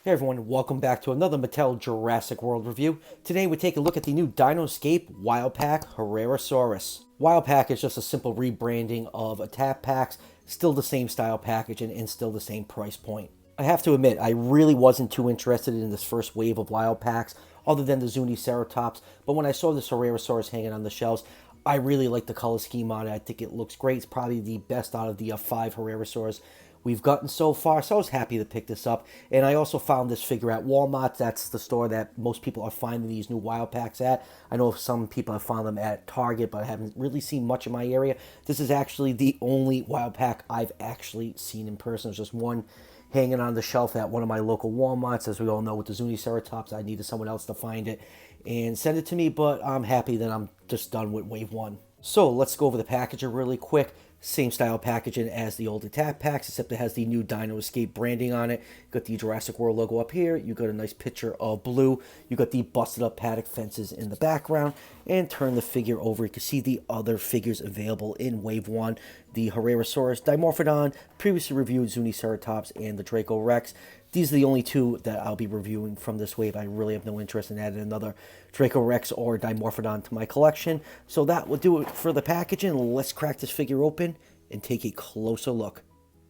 Hey everyone, welcome back to another Mattel Jurassic World review. Today we take a look at the new Dinoscape Wild Pack Herrerasaurus. Wild Pack is just a simple rebranding of Attack Packs, still the same style packaging and still the same price point. I have to admit, I really wasn't too interested in this first wave of Wild Packs, other than the Zuniceratops, but when I saw this Herrerasaurus hanging on the shelves, I really like the color scheme on it. I think it looks great. It's probably the best out of the five Herrerasaurs we've gotten so far, so I was happy to pick this up. And I also found this figure at Walmart. That's the store that most people are finding these new Wild Packs at. I know some people have found them at Target, but I haven't really seen much in my area. This is actually the only Wild Pack I've actually seen in person. There's just one hanging on the shelf at one of my local Walmarts. As we all know, with the Zuniceratops, I needed someone else to find it and send it to me, but I'm happy that I'm just done with Wave 1. So let's go over the packaging really quick. Same style packaging as the old Attack Packs, except it has the new Dino Escape branding on it. You got the Jurassic World logo up here. You got a nice picture of Blue. You got the busted up paddock fences in the background. And turn the figure over. You can see the other figures available in Wave 1. The Herrerasaurus, Dimorphodon, previously reviewed Zuniceratops, and the Draco Rex. These are the only two that I'll be reviewing from this wave. I really have no interest in adding another Draco Rex or Dimorphodon to my collection. So that will do it for the packaging. Let's crack this figure open and take a closer look.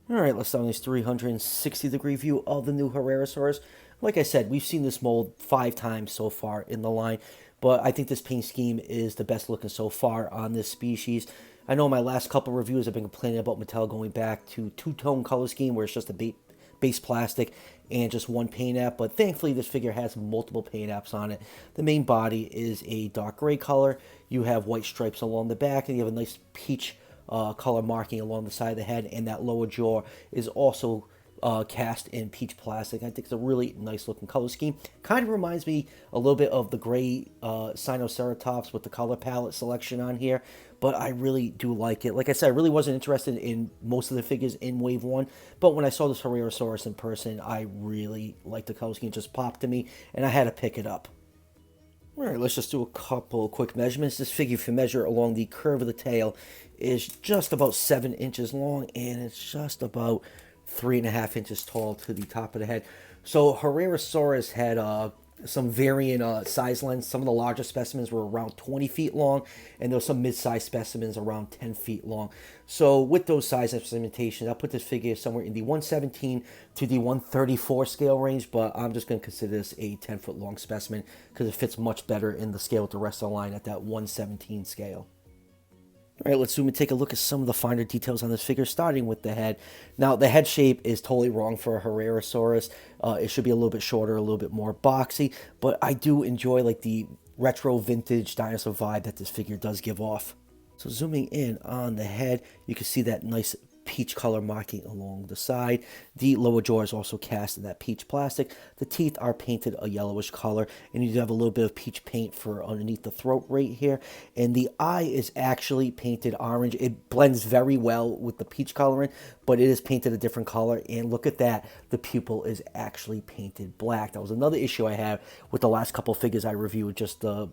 Alright, let's start on this 360-degree view of the new Herrerasaurus. Like I said, we've seen this mold 5 times so far in the line, but I think this paint scheme is the best looking so far on this species. I know in my last couple reviews I've been complaining about Mattel going back to two-tone color scheme where it's just a base plastic and just one paint app, but thankfully this figure has multiple paint apps on it. The main body is a dark gray color. You have white stripes along the back, and you have a nice peach color marking along the side of the head, and that lower jaw is also cast in peach plastic. I think it's a really nice looking color scheme. Kind of reminds me a little bit of the gray Sinoceratops with the color palette selection on here, but I really do like it. Like I said, I really wasn't interested in most of the figures in Wave 1, but when I saw this Herrerasaurus in person, I really liked the color scheme. It just popped to me, and I had to pick it up. Alright, let's just do a couple of quick measurements. This figure, if you measure along the curve of the tail, is just about 7 inches long, and it's just about 3.5 inches tall to the top of the head. So Herrerasaurus had some varying size lengths. Some of the larger specimens were around 20 feet long, and there were some mid-sized specimens around 10 feet long. So with those size estimations, I'll put this figure somewhere in the 117 to the 134 scale range, but I'm just going to consider this a 10-foot long specimen because it fits much better in the scale with the rest of the line at that 117 scale. All right, let's zoom and take a look at some of the finer details on this figure, starting with the head. Now, the head shape is totally wrong for a Herrerasaurus. It should be a little bit shorter, a little bit more boxy, but I do enjoy like the retro vintage dinosaur vibe that this figure does give off. So zooming in on the head, you can see that nice peach color marking along the side. The lower jaw is also cast in that peach plastic. The teeth are painted a yellowish color, and you do have a little bit of peach paint for underneath the throat right here. And the eye is actually painted orange. It blends very well with the peach coloring, but it is painted a different color. And look at that, the pupil is actually painted black. That was another issue I had with the last couple figures I reviewed, just the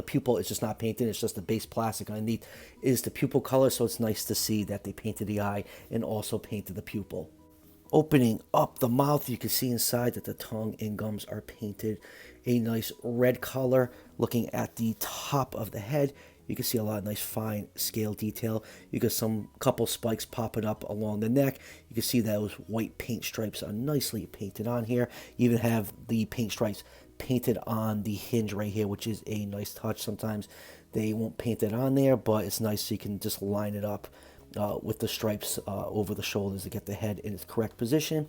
pupil is just not painted. It's just the base plastic underneath is the pupil color, so it's nice to see that they painted the eye and also painted the pupil. Opening up the mouth, you can see inside that the tongue and gums are painted a nice red color. Looking at the top of the head, you can see a lot of nice fine scale detail. You got some couple spikes popping up along the neck. You can see those white paint stripes are nicely painted on here. You even have the paint stripes painted on the hinge right here, which is a nice touch. Sometimes they won't paint it on there, but it's nice so you can just line it up with the stripes over the shoulders to get the head in its correct position.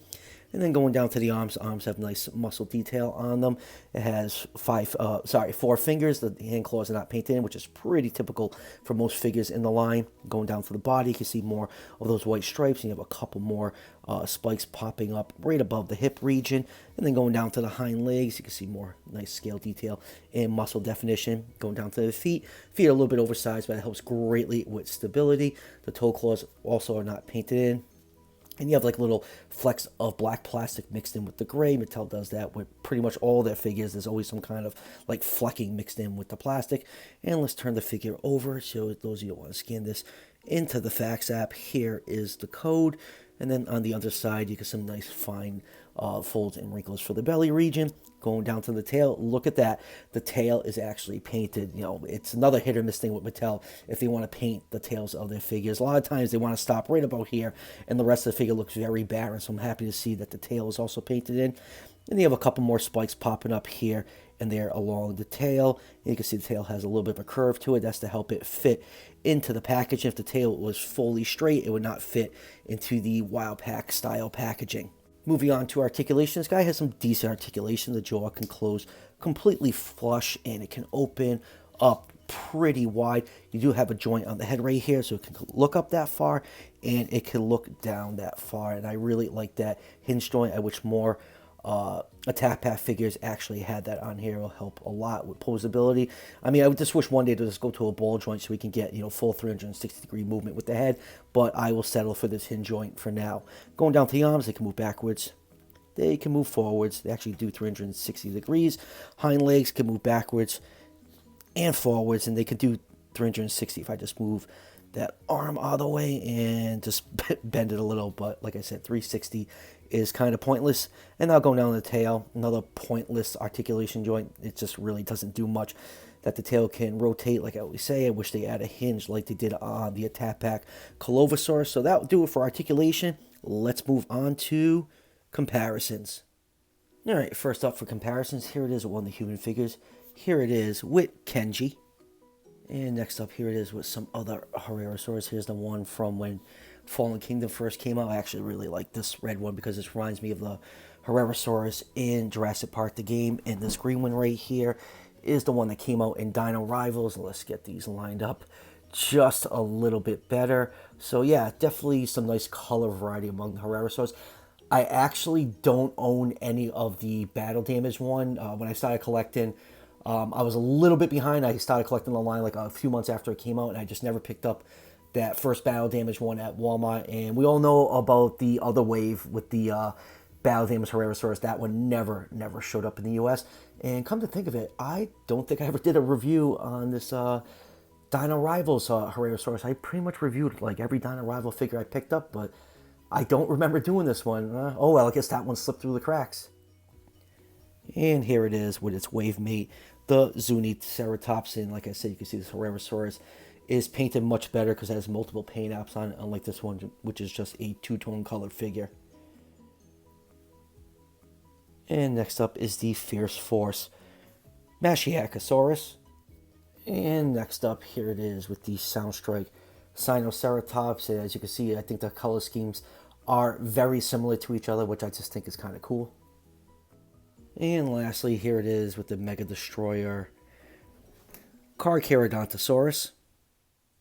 And then going down to the arms, arms have nice muscle detail on them. It has 4 fingers. The hand claws are not painted in, which is pretty typical for most figures in the line. Going down to the body, you can see more of those white stripes, and you have a couple more spikes popping up right above the hip region. And then going down to the hind legs, you can see more nice scale detail and muscle definition. Going down to the feet, feet are a little bit oversized, but it helps greatly with stability. The toe claws also are not painted in. And you have like little flecks of black plastic mixed in with the gray. Mattel does that with pretty much all their figures. There's always some kind of like flecking mixed in with the plastic. And let's turn the figure over. So those of you who want to scan this into the Fax app, here is the code. And then on the other side, you get some nice fine folds and wrinkles for the belly region. Going down to the tail, look at that. The tail is actually painted. You know, it's another hit or miss thing with Mattel if they want to paint the tails of their figures. A lot of times they want to stop right about here, and the rest of the figure looks very barren. So I'm happy to see that the tail is also painted in. And you have a couple more spikes popping up here and there along the tail. And you can see the tail has a little bit of a curve to it. That's to help it fit into the package. If the tail was fully straight, it would not fit into the Wild Pack style packaging. Moving on to articulation, this guy has some decent articulation. The jaw can close completely flush and it can open up pretty wide. You do have a joint on the head right here, so it can look up that far and it can look down that far. And I really like that hinge joint. I wish more attack pack figures actually had that on here. It will help a lot with posability. I mean, I would just wish one day to just go to a ball joint so we can get, you know, full 360-degree movement with the head, but I will settle for this hinge joint for now. Going down to the arms, they can move backwards. They can move forwards. They actually do 360 degrees. Hind legs can move backwards and forwards, and they can do 360 if I just move that arm out of the way and just bend it a little. But like I said, 360 is kind of pointless. And now going down the tail, another pointless articulation joint. It just really doesn't do much. That the tail can rotate, like I always say. I wish they had a hinge like they did on the Attack Pack Colovosaurus. So that will do it for articulation. Let's move on to comparisons. All right, first up for comparisons, here it is with one of the human figures. Here it is with Kenji. And next up, here it is with some other Herrerasaurus. Here's the one from when Fallen Kingdom first came out. I actually really like this red one because it reminds me of the Herrerasaurus in Jurassic Park, the game. And this green one right here is the one that came out in Dino Rivals. Let's get these lined up just a little bit better. So yeah, definitely some nice color variety among the Herrerasaurus. I actually don't own any of the battle damage one. When I started collecting, I was a little bit behind. I started collecting the line like a few months after it came out, and I just never picked up that first battle damage one at Walmart. And we all know about the other wave with the battle damage Herrerasaurus. That one never showed up in the US. And come to think of it, I don't think I ever did a review on this Dino Rivals Herrerasaurus. I pretty much reviewed like every Dino Rival figure I picked up, but I don't remember doing this one. Oh well, I guess that one slipped through the cracks. And here it is with its wave mate, the Zuni Ceratops. And like I said, you can see this Herrerasaurus is painted much better because it has multiple paint apps on it, unlike this one, which is just a two-tone colored figure. And next up is the Fierce Force Mashiacosaurus. And next up, here it is with the Soundstrike Sinoceratops. And as you can see, I think the color schemes are very similar to each other, which I just think is kind of cool. And lastly, here it is with the Mega Destroyer Carcharodontosaurus.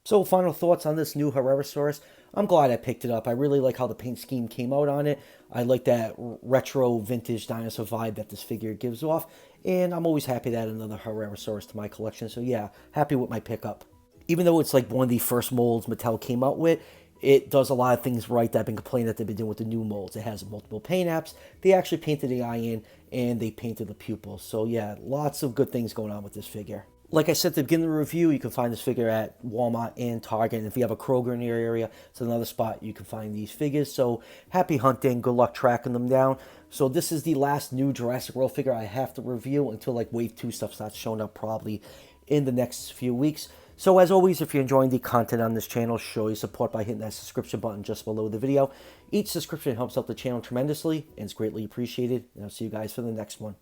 So final thoughts on this new Herrerasaurus. I'm glad I picked it up. I really like how the paint scheme came out on it. I like that retro vintage dinosaur vibe that this figure gives off. And I'm always happy to add another Herrerasaurus to my collection. So yeah, happy with my pickup. Even though it's like one of the first molds Mattel came out with, it does a lot of things right that I've been complaining that they've been doing with the new molds. It has multiple paint apps. They actually painted the eye in, and they painted the pupils. So yeah, lots of good things going on with this figure. Like I said at the beginning of the review, you can find this figure at Walmart and Target. And if you have a Kroger in your area, it's another spot you can find these figures. So happy hunting. Good luck tracking them down. So this is the last new Jurassic World figure I have to review until like Wave 2 stuff starts showing up probably in the next few weeks. So as always, if you're enjoying the content on this channel, show your support by hitting that subscription button just below the video. Each subscription helps out the channel tremendously and is greatly appreciated. And I'll see you guys for the next one.